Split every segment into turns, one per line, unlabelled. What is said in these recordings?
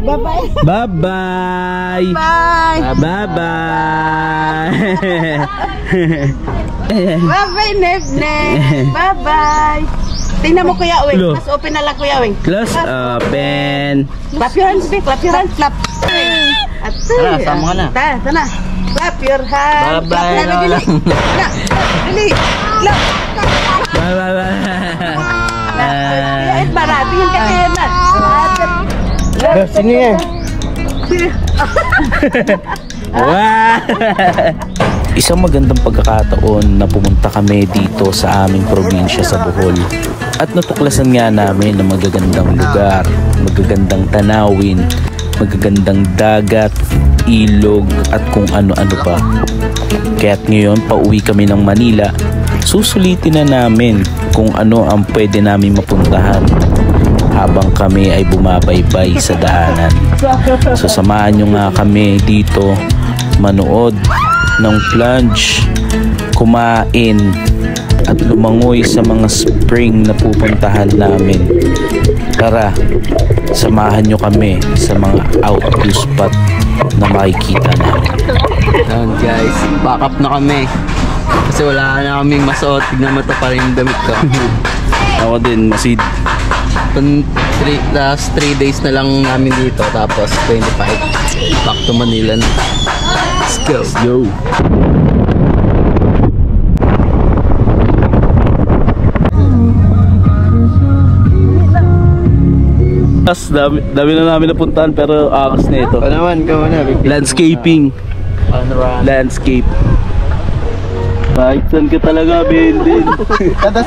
Bye-bye.
Bye-bye.
Bye.
Bye-bye.
Bye-bye, Neb-Neb. Bye-bye. Tingnan mo, Kuya Wing.
Hello.
Mas open na lang, Kuya Wing.
Close open.
Clap your hands, Vic. Clap your hands. Clap. At
Tara, sama ka na.
Tara, sana. Clap your hands.
Bye-bye,
Clap na,
Lola.
Clap. Dali. Clap.
Bye-bye.
Clap. Maratingin ka na.
Sino yan? Wow! Isang magandang pagkakataon na pumunta kami dito sa aming probinsya sa Bohol. At natuklasan nga namin ang magagandang lugar, magagandang tanawin, magagandang dagat, ilog at kung ano-ano pa. Kaya't ngayon pauwi kami ng Manila, susulitin na namin kung ano ang pwede namin mapuntahan habang kami ay bumabaybay sa daanan. So samahan nyo nga kami dito manood ng plunge, kumain at lumangoy sa mga spring na pupuntahan namin. Tara, samahan nyo kami sa mga outdoor spot na makikita namin.
Ayan guys, back up na kami kasi wala na kaming masuot. Tignan mo ito pa rin yung damit ko.
Ako din, masid.
Last 3 days na lang namin dito, tapos 25 back to Manila na. Let's go.
Let's go. Dami na namin napuntahan pero akas na ito.
Ano naman,
Landscaping. Landscape. Kahit saan ka talaga bilhin.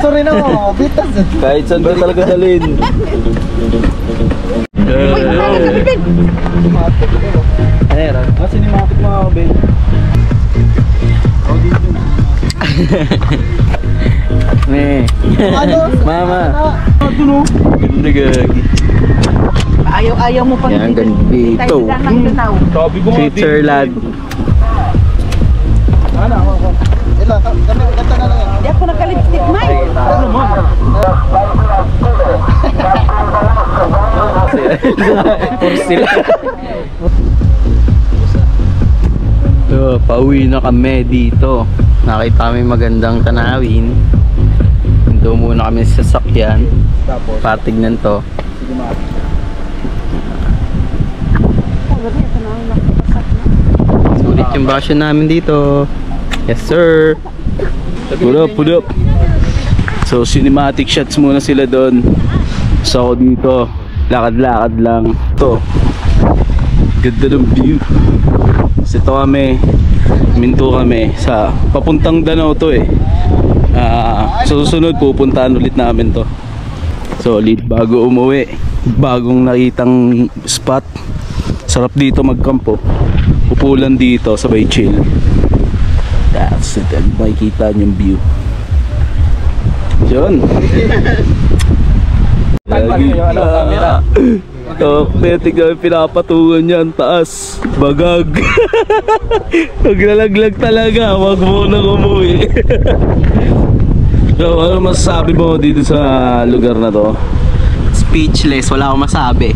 Sorry na mo, bitas.
Kahit saan ka talaga dalhin. Cinematic mga kabin. Mama.
Ayaw mo pang
Yan, ganito.
Switzerland.
Hindi ako nakalipstick, Mike.
So, pauwi na kami dito. Nakita kami magandang tanawin. Hinto muna kami sa sasakyan. Patignan to. Sulit yung bakasyon namin dito. Yes sir.
Pull up. So cinematic shots muna sila doon. So ako dito, lakad-lakad lang. Ito, ganda ng view. Kasi ito kami, minto kami sa papuntang Danau to eh. So susunod pupuntahan ulit namin to. So ulit bago umuwi, bagong nakitang spot. Sarap dito magkampo. Pupulan dito, sabay chill. That's it. Makikita nyo yung view. Yun. Tignan yung pinapatungan niya ang taas. Bagag. Naglalaglag talaga. Wag mo nang umuwi. So ano masasabi mo dito sa lugar na to?
Speechless, wala akong masabi.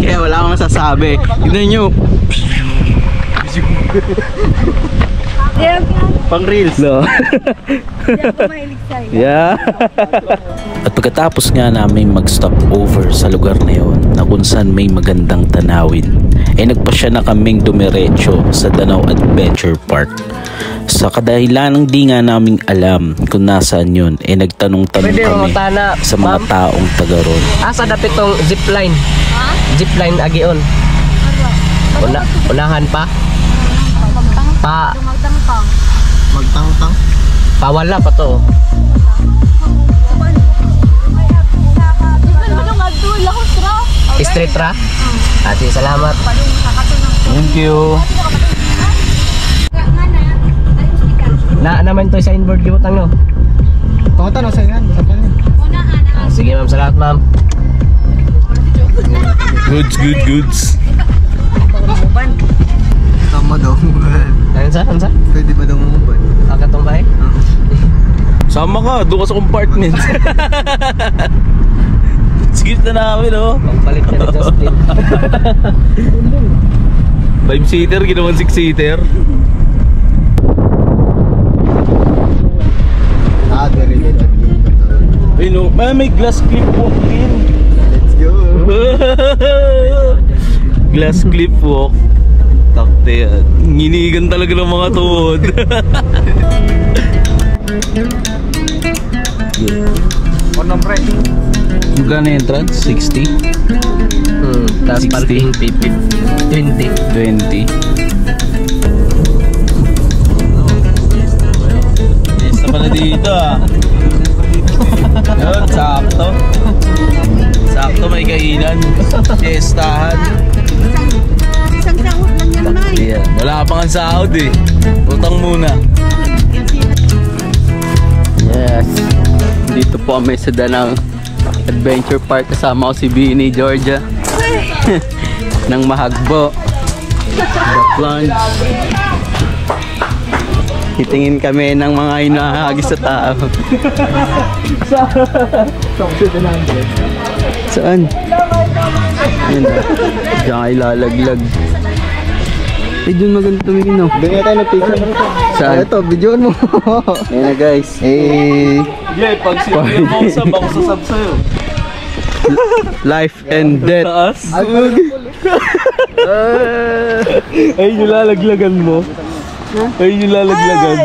Kaya wala akong masasabi. Tignan nyo. Pang reels.
No. Yeah. At pagkatapos nga namin mag-stop over sa lugar na yon na kung saan may magandang tanawin, nagpasya na kaming dumiretso sa Danau Adventure Park. Sa kadahilanang di nga naming alam kung nasaan yun, nagtanong-tanong kami sa mga taong taga ron.
Asa dapit tong zipline? Zipline agion. Unahan pa?
Magtang-tang.
Pawala pa to. Straight ra? Ati, salamat.
Thank you.
Na naman to sa inboard gibutang no.
Pangutan sa yan, sa pan.
Sige ma'am, salamat ma'am.
Goods.
Tama daw.
Ano sa?
Pwede ba daw mumubad?
Akatong bahay?
Sama ka, doon ka sa compartment. Skip na namin, oh.
Pagbalik na ni Justin.
5-seater, ginawang 6-seater. Ay no, may glass clip walk din.
Let's go.
Glass clip walk. Takte yan. Nginigan talaga ng mga tuhod. Magkano yung entrance? 60?
Tapos
60.
parking fee 20.
20. Yes, pala dito ah. Yun, sakto. Sakto, may kainan. Siestahan.
Isang sahod lang yan, Nay.
Yeah. Wala pa nga sahod eh. Utang muna.
Yes. Dito po kami sa Danang Adventure Park. Kasama ko si Bini, Georgia. Nang Mahagbo. The plunge. Titingin kami ng mga hinahagis sa tao. Saan? Ayun na. Diyan kayo lalaglag. Eh, dun maganda tumingin, no?
Bigyan tayo ng picture.
Saan?
Ito, videoan mo.
Ayun na, guys.
Yeah, pag sinigyan mo ako sasab sa'yo.
Life and death.
Taas. Ay, yung lalaglagan mo. Ay, yung lalaglagan.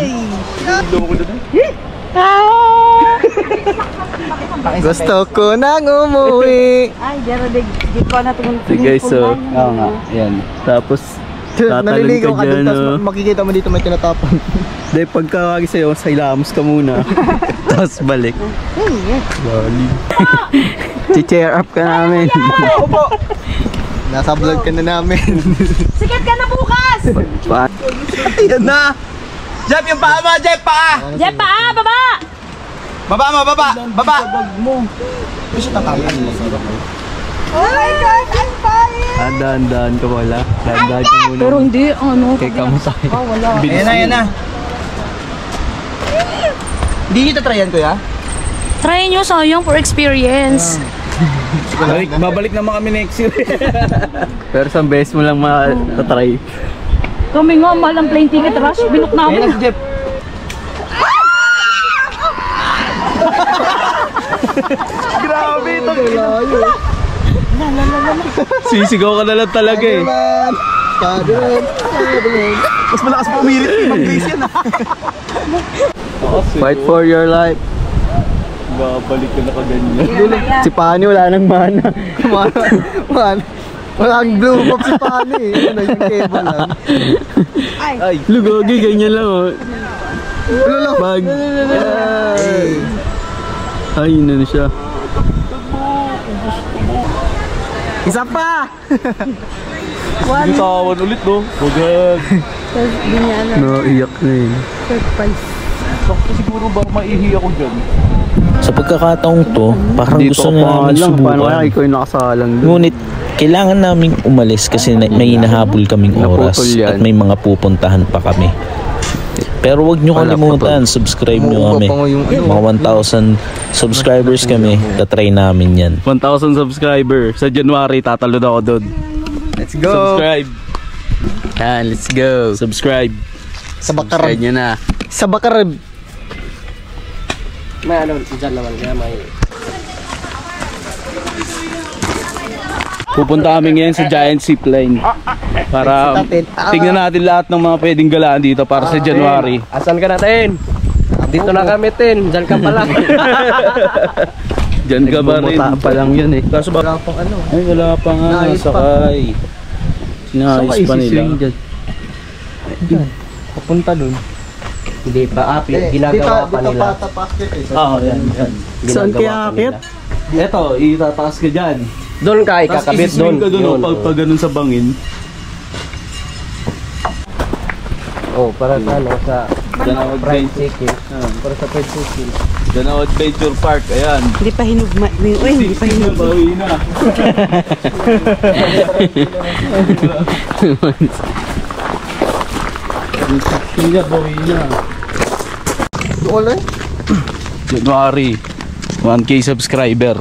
Gusto ko nang umuwi.
Ay, dara di ko na tumulong.
So guys, so, oo nga, yan. Tapos, tatalon
Naliligaw
ka
ka dun,
dyan,
tapos
no?
makikita mo dito may tinatapon.
Dahil pagkakagi sa'yo, sa ilamos ka muna. Tapos balik. Cheer up ka namin.
Nasa vlog ka na namin.
Sikat ka na bukas!
Yan na! Jeff, yung paa mo! Jeff, paa!
Diyan pa, baba!
Baba mo, baba! Baba!
Oh my God, I'm fine!
Dahan-dahan ka wala. Dahan-dahan ka muna.
Pero hindi, ano.
Kay kamusay.
Oh, wala.
Yan na. Hindi nyo tatryan, kuya?
Try nyo, sayang for experience.
Babalik naman kami next year.
Pero isang beses mo lang matatry.
Kami nga, mahal ang plane ticket rush. Binook namin.
Jeff. Grabe ito.
Sisigaw ka na lang talaga eh.
Mas malakas pa umirit eh. Mag-grace yan.
Fight for your life.
Babalik ka na kaganyan.
Si Pani wala nang mana. Walang blue pop si Pani eh. Ano yung cable lang.
Ay.
Lugogi, ganyan lang oh. Bag. Ay, yun na siya.
Isa pa!
Bitawan ulit no. Bugag.
No, iyak na yun.
Siguro ba maihi ako dyan?
Sa pagkakataong to, parang gusto na namin
Paano kaya
subukan.
ikaw yung nakasalang doon?
Ngunit, kailangan naming umalis kasi may hinahabol kaming oras
Naputol yan.
at may mga pupuntahan pa kami. Pero wag nyo
Wala,
kalimutan, subscribe nyo kami. Mga 1,000 subscribers kami, tatry namin yan.
1,000 subscriber. Sa January, tatalon ako doon.
Let's go!
Subscribe.
Yan, let's go!
Subscribe.
Sa Bakarab.
Subscribe nyo na.
Sa Bakarab.
May ano, dyan naman kaya may...
Pupunta kami ngayon sa Giant Zipline para tignan natin lahat ng mga pwedeng galaan dito para sa January.
Asan ka natin? Dito na kami, Tin. Dyan ka pa lang.
Diyan ka ba rin?
Bumuta pa lang yun eh.
Kaso ba?
Wala pang ano.
Ay, wala pa nga.
Naayos pa.
Sakay. Sinayos pa nila.
Papunta dun.
Hindi pa, ginagawa pa nila.
Oo, yan.
Saan kaya akit?
Eto, itataas ka dyan.
Doon ka,
Tapos
ikakabit
isiswing
doon.
ka doon pag ganun sa bangin.
Oh, para sa ano, sa
Danao
fried
Adventure.
chicken. Para sa fried chicken.
Danao Adventure Park, ayan.
Hindi pa hinugma. Uy, hindi pa hinugma.
Bawi na. Hindi na, bawi na.
Doon lang.
January. 1K subscriber.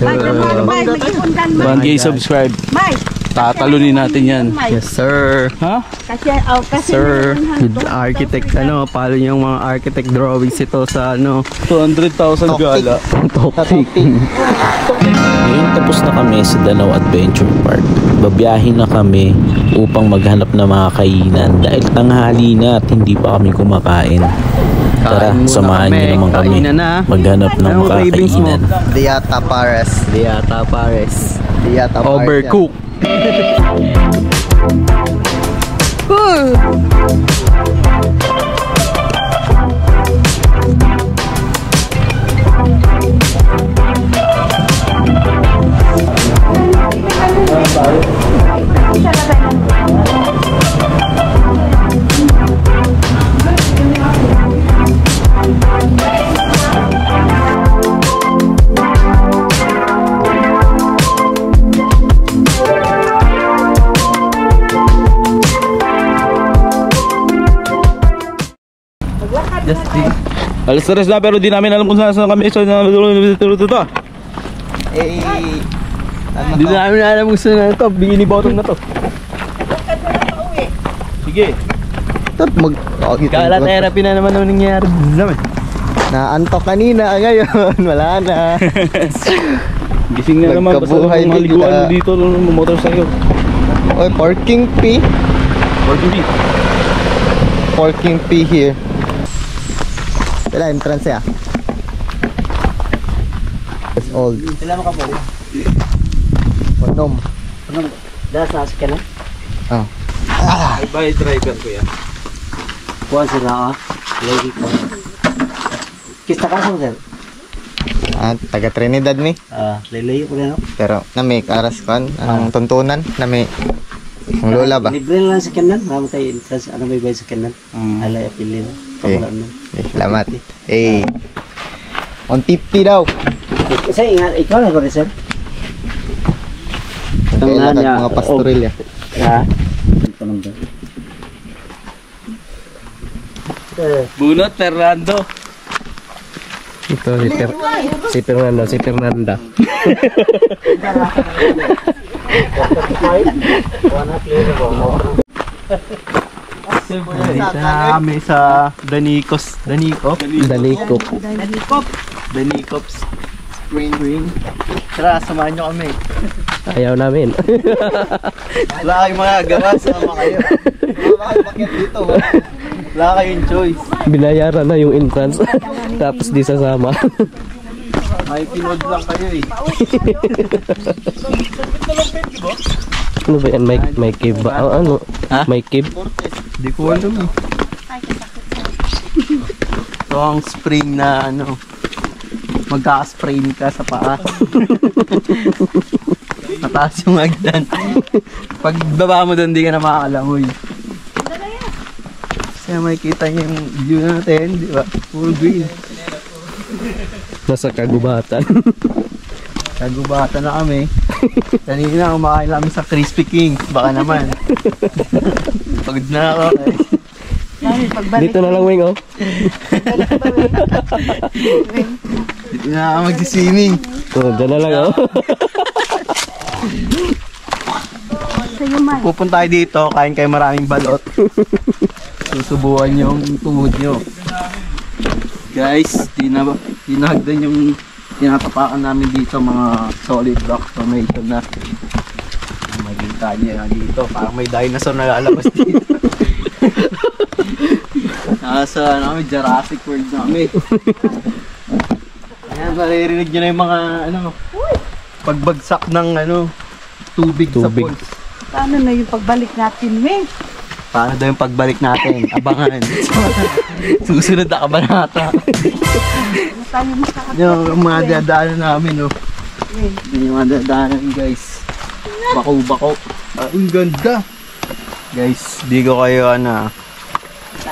May, mag-ipundan, May.
1K subscribe.
May.
Tatalunin natin yan.
Yes, sir.
Ha?
Kasi
Sir,
meron
with architect, follow yung mga architect drawings ito sa
200,000 gala.
topic.
Ngayon tapos na kami sa Danau Adventure Park. Babiyahin na kami upang maghanap ng mga kainan dahil tanghali na at hindi pa kami kumakain. Tara,
Kain muna
samahan
kami.
niyo naman kami
Kainan na.
maghanap ng
Anong cravings mo?
makakainan.
Diata Pares.
Diata Pares.
Diata Pares.
Overcook.
Alas tres na pero di namin alam kung saan kami. So,
Hindi namin alam kung saan na ito. Bini bottom na to.
sige.
Kala therapy na naman ang nangyayari naman.
Naantok kanina, ngayon wala na.
Gising na naman. Basta
Nagkabuhay
kung maliguan
bigla.
mo dito ng motorcycle.
Oy, parking fee.
Working beat.
Parking fee here. Wala, entrance ya. It's old.
Sila mo ka po.
Panom.
Dahil sa asin ka na.
Oh.
By driver ko yan.
Kuha sila lagi ko. Kista ka sa sir?
Taga Trinidad ni.
Lalayo ko na.
Pero nami aras kan anong tuntunan nami ang lola ba?
Libre lang sa kanan. Marami tayo entrance. Ano may bayad sa kanan? Alay apilin.
Eh, salamat. Eh. On tipty daw.
Kasi ingat, ikaw na ko rin sir.
Kailan mga pastoril ya.
Ha?
Bunot Fernando.
Ito si Fernanda.
Dito na kami sa Danicos.
Dalikop.
Danicos Spring. Tara, samahan nyo kami.
Ayaw namin.
Wala kayong magagawa, sama kayo. Wala kayong bakit dito. Wala kayong choice.
Binayaran na yung entrance. Tapos di sasama.
May pinod lang kayo eh.
Ano ba yan? May cave ba? Ano?
Ha?
May cave?
Di ko alam eh. Ito ang spring na magkaka-sprain ka sa paa. Mataas yung agdan. Pag baba mo doon, di ka na makakalangoy. Kasi makikita niyo yung view natin, di ba? Full green.
Nasa kagubatan.
Kagubatan na kami. Kanina kumakain namin sa Crispy King. Baka naman. Pagod na ako eh.
Dito na lang, Wing, oh.
Dito na ako mag-swimming.
Oh, dyan na lang, oh.
Pupunta tayo dito, kain kayo maraming balot. Susubukan yung tuhod nyo. Guys, dinahagdan yung tinatapakan namin dito, mga solid rock formation na makikita nyo yan dito. Parang may dinosaur na lalabas dito. Nasa Jurassic World na kami. Ayan, maririnig nyo na yung mga pagbagsak ng tubig sa falls.
Paano na yung pagbalik natin, May?
Paano daw yung pagbalik natin? Abangan. Susunod na kabanata.
Ano tayo makakapit?
Yung mga dadaanan namin, no? Yung mga dadaanan, guys. Bako-bako. Ang ganda. Guys, di ko kayo,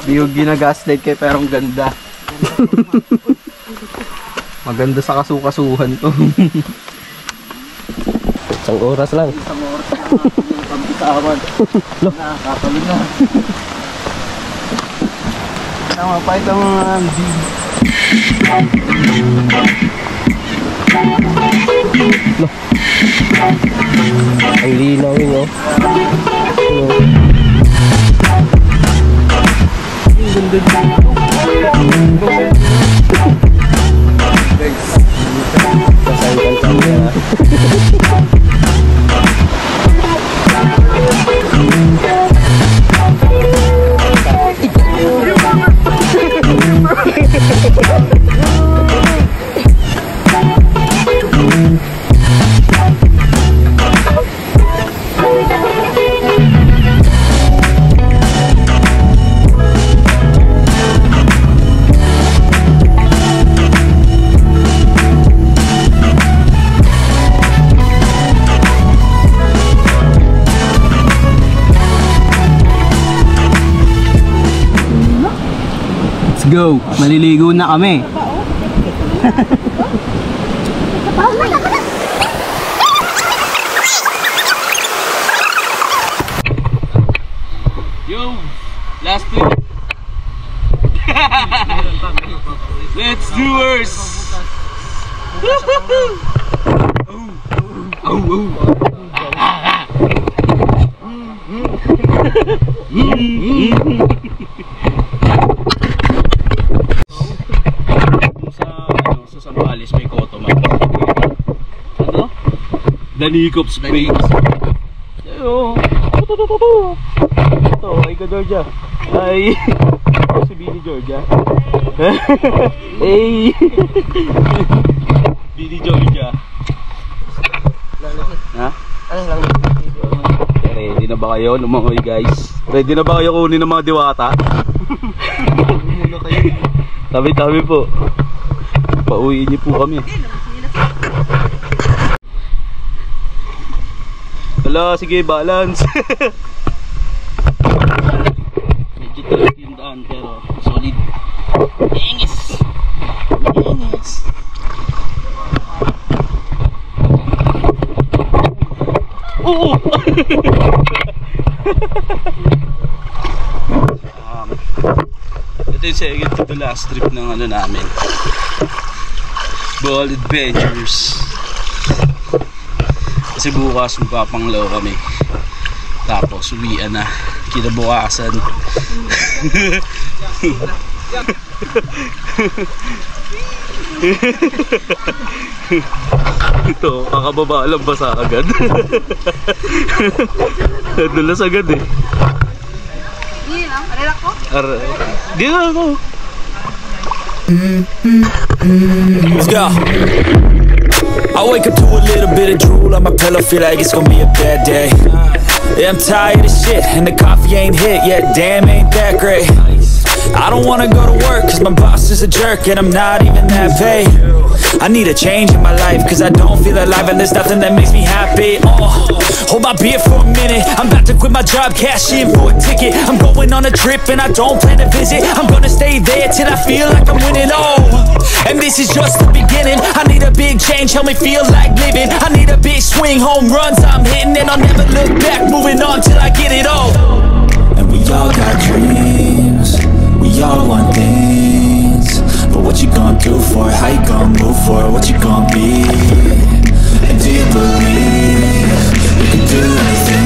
di ko ginagaslight kayo, pero ang ganda. Maganda sa kasukasuhan to.
Isang oras lang.
Isang oras na yung pagbitawan. Nakakapalo na. Tama pa itong mga
Ang linaw yun, oh.
Let's go! Maliligo na kami.
Yo! Last week! Let's do ours! Sa Sambales may koto man. Ano? Danikop Springs. Ayo. Ito, ay ka Georgia. Ay. Si Billy Georgia. Hey. Billy Georgia. Ha? Ready na ba kayo lumangoy guys? Ready na ba kayo kunin ng mga diwata? Tabi-tabi po. Pauwiin niyo po kami. Hala, sige, balance. Medyo talaga yung daan pero solid. Engis. Engis. Oo. Ito yung second to last trip ng ano namin, Bohol Adventures. Kasi bukas magpapanglaw kami, tapos uwian na kinabukasan. Ito, kakababa lang basa agad. Nadulas agad eh.
Hindi lang, relax ko.
Di na ako.
Let's go. I wake up to a little bit of drool on my pillow, feel like it's gonna be a bad day. Yeah, I'm tired of shit and the coffee ain't hit yet, damn ain't that great. I don't wanna go to work cause my boss is a jerk and I'm not even that paid. I need a change in my life cause I don't feel alive and there's nothing that makes me happy. Hold my beer for a minute, I'm about to quit my job, cash in for a ticket. I'm going on a trip and I don't plan to visit. I'm gonna stay there till I feel like I'm winning. And this is just the beginning. I need a big change, help me feel like living. I need a big swing, home runs I'm hitting, and I'll never look back, moving on till I get it all. And we all got dreams, we all want things, but what you gonna do for it? How you gonna move for it? What you gonna be? And do you believe you can do anything?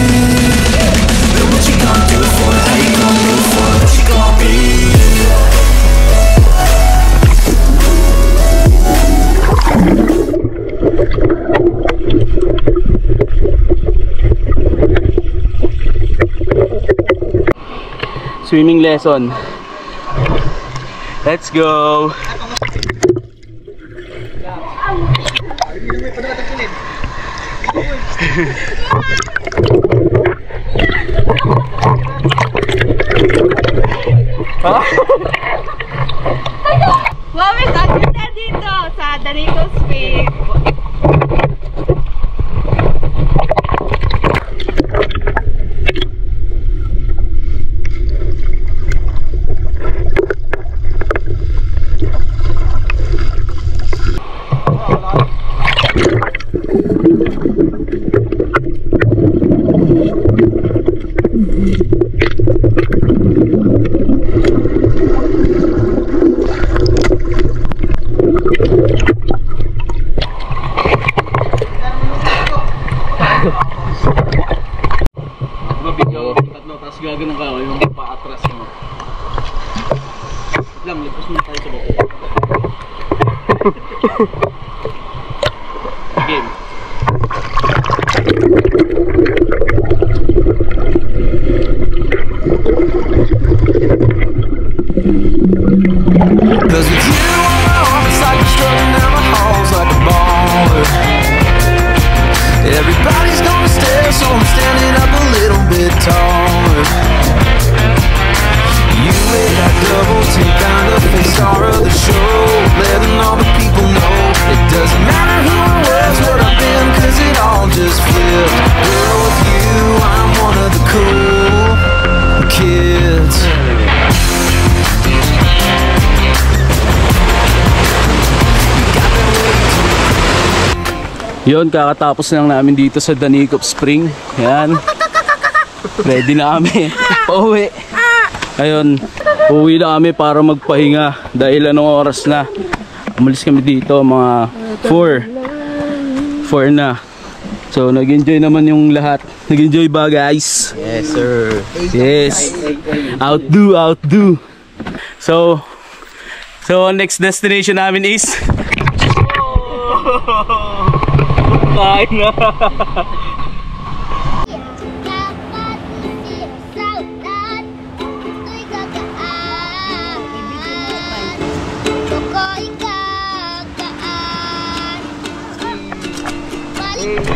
But what you gonna do for it? How you gonna move for it? What you gonna be?
Swimming lesson. Let's go.
Wow, may sakit dito sa Danicos Springs.
Everybody's gonna stare, so I'm standing up a little bit taller. You weigh that double take, I'm the face star of the show, letting all the people know it doesn't matter who I was, what I've been, cause it all just flipped. Girl, with you, I'm one of the cool kids.
Yun, kakatapos lang namin dito sa Danicop Spring. Yan. Ready na kami. Pauwi. Ayun, uwi na kami para magpahinga dahil anong oras na. Umalis kami dito mga 4 na. So nag-enjoy naman yung lahat. Nag-enjoy ba guys?
Yes, sir.
Yes. Outdo. So next destination namin is kain na.
Dapat hindi sautan, ito'y gagaan. Tuko'y gagaan. Balik